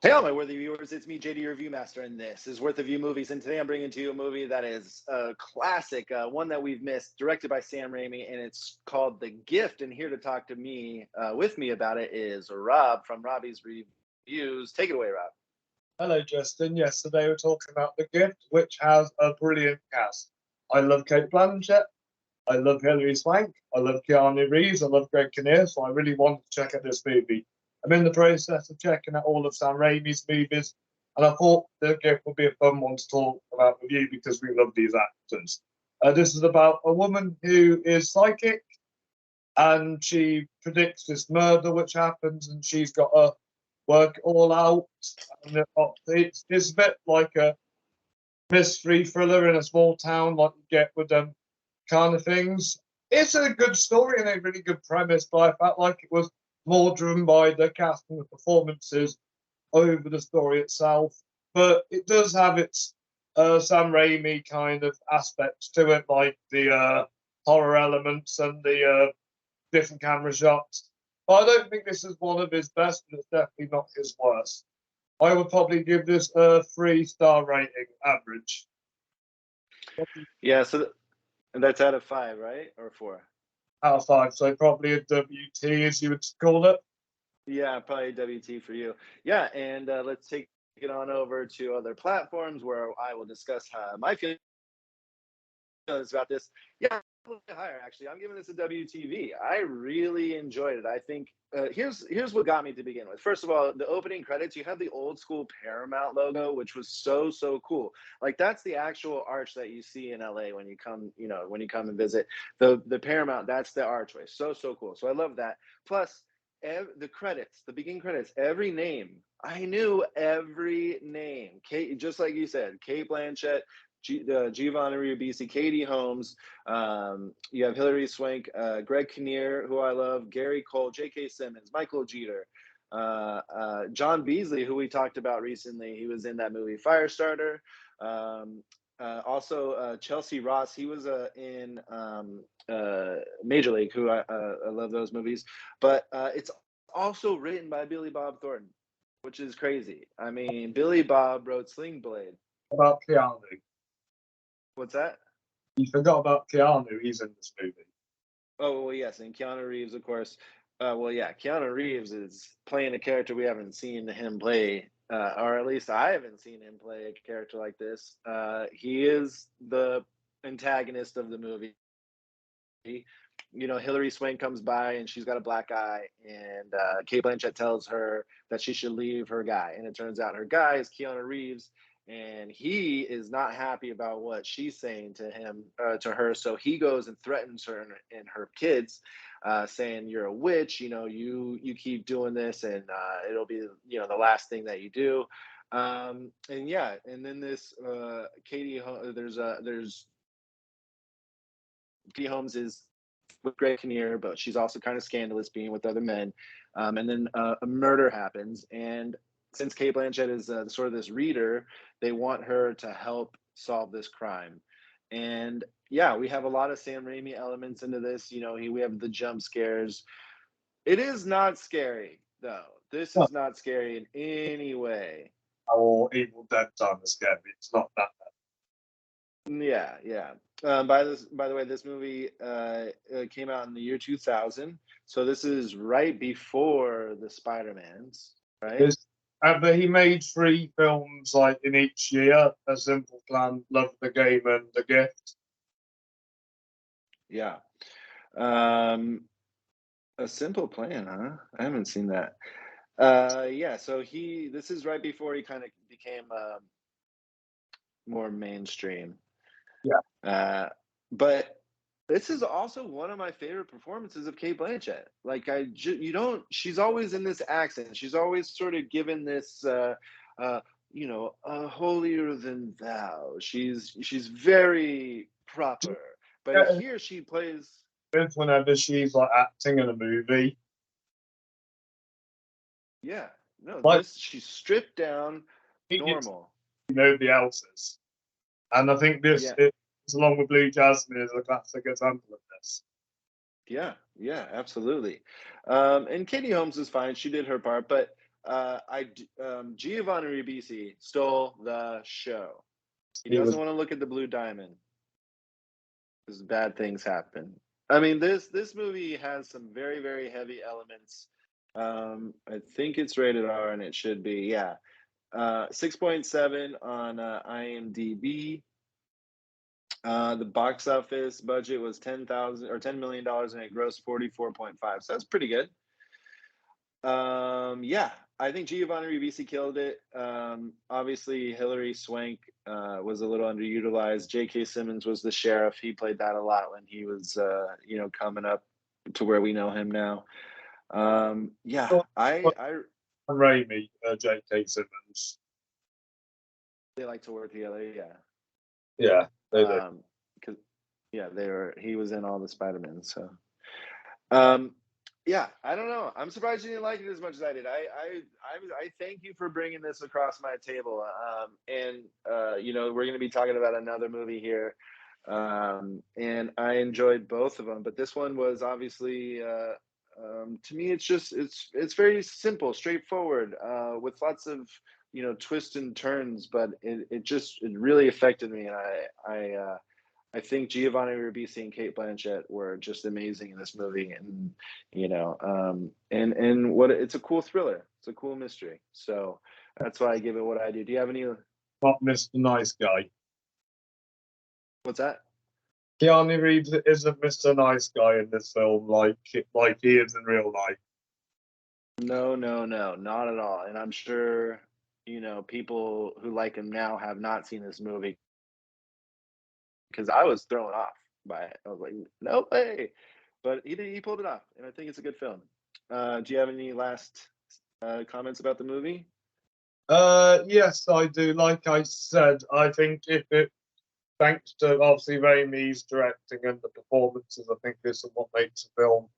Hey, all my worthy viewers, it's me, JD Review Master, and this is Worth a View Movies. And today I'm bringing to you a movie that is a classic, one that we've missed, directed by Sam Raimi, and it's called The Gift. And here to talk to me, with me about it is Rob from Robbie's Reviews. Take it away, Rob. Hello, Justin. Yes, today we're talking about The Gift, which has a brilliant cast. I love Kate Blanchett. I love Hilary Swank. I love Keanu Reeves. I love Greg Kinnear. So I really wanted to check out this movie. I'm in the process of checking out all of Sam Raimi's movies, and I thought The Gift would be a fun one to talk about with you because we love these actors. This is about a woman who is psychic, and she predicts this murder which happens, and she's got to work it all out. And it's a bit like a mystery thriller in a small town, like you get with them kind of things. It's a good story and a really good premise, but I felt like it was more driven by the cast and the performances over the story itself. But it does have its Sam Raimi kind of aspects to it, like the horror elements and the different camera shots. But I don't think this is one of his best, but it's definitely not his worst. I would probably give this a 3-star rating average. Yeah, so that's out of 5, right? Or 4? Out of 5, so probably a WT as you would call it. Yeah, probably WT for you. Yeah, and let's take it on over to other platforms where I will discuss my feelings about this. Yeah, a little bit higher actually. I'm giving this a WTV. I really enjoyed it. I think here's what got me to begin with. First of all, the opening credits, you have the old school Paramount logo, which was so cool. Like that's the actual arch that you see in LA when you come, when you come and visit. The Paramount, that's the archway. So cool. So I love that. Plus the credits, the beginning credits, every name. I knew every name. Kate, just like you said, Kate Blanchett, Giovanni Ribisi, Katie Holmes. You have Hilary Swank, Greg Kinnear, who I love, Gary Cole, J.K. Simmons, Michael Jeter, John Beasley, who we talked about recently. He was in that movie Firestarter. Also, Chelsea Ross. He was in Major League, who I love those movies. But it's also written by Billy Bob Thornton, which is crazy. I mean, Billy Bob wrote Sling Blade. About Keanu. What's that? You forgot about Keanu. He's in this movie. Oh, well, yes, and Keanu Reeves, of course. Well, yeah, Keanu Reeves is playing a character we haven't seen him play, or at least I haven't seen him play a character like this. He is the antagonist of the movie. Hilary Swank comes by and she's got a black eye, and Kate Blanchett tells her that she should leave her guy, and it turns out her guy is Keanu Reeves, and he is not happy about what she's saying to her, so he goes and threatens her and her kids, saying, "You're a witch. You keep doing this, and it'll be the last thing that you do." And yeah, and then this there's Katie Holmes is with Greg Kinnear, but she's also kind of scandalous being with other men. And then a murder happens, and since Kate Blanchett is sort of this reader, they want her to help solve this crime. And yeah, we have a lot of Sam Raimi elements into this. We have the jump scares. It is not scary though. This is not scary in any way. Or Evil Dead time is scary. It's not that bad. Yeah. By the way, this movie came out in the year 2000, so this is right before the Spider-Mans, right? But he made 3 films like in each year: A Simple Plan, Love the Game, and The Gift. Yeah. A Simple Plan, huh? I haven't seen that. Yeah. So this is right before he kind of became more mainstream. Yeah. But this is also one of my favorite performances of Kate Blanchett. Like she's always in this accent. She's always sort of given this, holier than thou. She's very proper. But here she plays. Whenever she's like acting in a movie. Yeah. No, like, she's stripped down, normal. Nobody else's. And I think this, along with Blue Jasmine, is a classic example of this. Yeah, absolutely. And Katie Holmes is fine. She did her part, but Giovanni Ribisi stole the show. He It was doesn't want to look at the blue diamond because bad things happen. I mean, this movie has some very, very heavy elements. I think it's rated R, and it should be. Yeah, 6.7 on IMDb. The box office budget was $10 million, and it grossed 44.5. So that's pretty good. Yeah, I think Giovanni Ribisi killed it. Obviously, Hilary Swank was a little underutilized. J.K. Simmons was the sheriff. He played that a lot when he was, coming up to where we know him now. Yeah, I Raimi, J.K. Simmons. they like to work together. Yeah, Yeah, they do. because he was in all the Spider-Man. So, yeah, I don't know. I'm surprised you didn't like it as much as I did. I thank you for bringing this across my table. And we're going to be talking about another movie here. And I enjoyed both of them, but this one was obviously, to me, it's very simple, straightforward, with lots of twists and turns. But it really affected me, and I think Giovanni Ribisi and Kate Blanchett were just amazing in this movie, and it's a cool thriller. It's a cool mystery. So that's why I give it what I do. Do you have any? Not Mr. Nice Guy. What's that? Keanu Reeves isn't Mr. Nice Guy in this film like he is in real life. No, not at all. And I'm sure people who like him now have not seen this movie because I was thrown off by it. I was like, no way. But he pulled it off, and I think it's a good film. Do you have any last comments about the movie? Yes, I do. Like I said, I think thanks to obviously Raimi's directing and the performances, I think this is what makes the film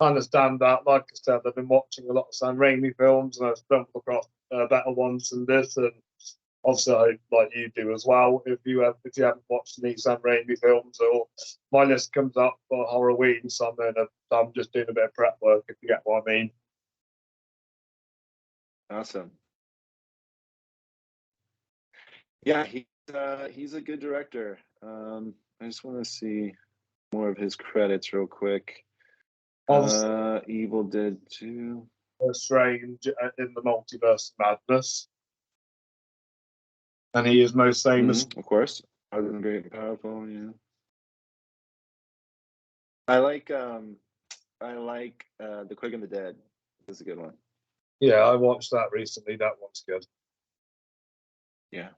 kind of stand out. Like I said, I've been watching a lot of Sam Raimi films, and I've stumbled across better ones than this. And also, like you do as well, if you haven't watched any Sam Raimi films, or my list comes up for Halloween, so I'm just doing a bit of prep work, if you get what I mean. Awesome. Yeah, he's a good director. I just want to see more of his credits real quick. Evil Dead 2. Strange in the Multiverse of Madness. And he is most famous. Of course. Other than Great and Powerful, yeah. I like The Quick and the Dead. That's a good one. Yeah, I watched that recently. That one's good. Yeah.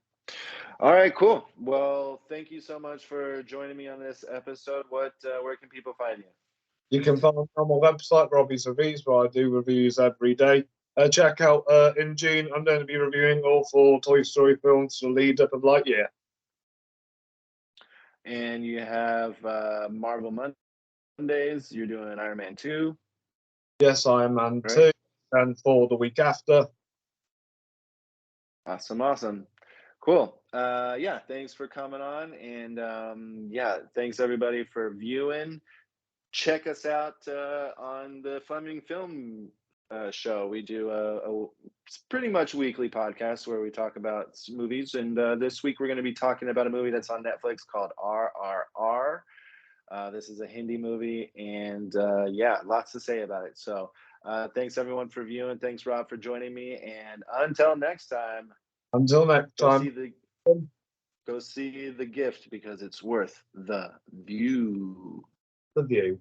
All right, cool. Well, thank you so much for joining me on this episode. Where can people find you? You can find me on my website, Robbie's Reviews, where I do reviews every day. Check out in June, I'm going to be reviewing all 4 Toy Story films to lead up of Lightyear. And you have Marvel Mondays. You're doing Iron Man 2. Yes, Iron Man Right. 2, and 4 the week after. Awesome. Cool. Yeah, thanks for coming on. And thanks everybody for viewing. Check us out on the Fleming Film Show. We do a pretty much weekly podcast where we talk about movies. And this week we're going to be talking about a movie that's on Netflix called RRR. This is a Hindi movie, and lots to say about it. So thanks everyone for viewing. Thanks, Rob, for joining me. And until next time. Go see The Gift, because it's worth the view. The view.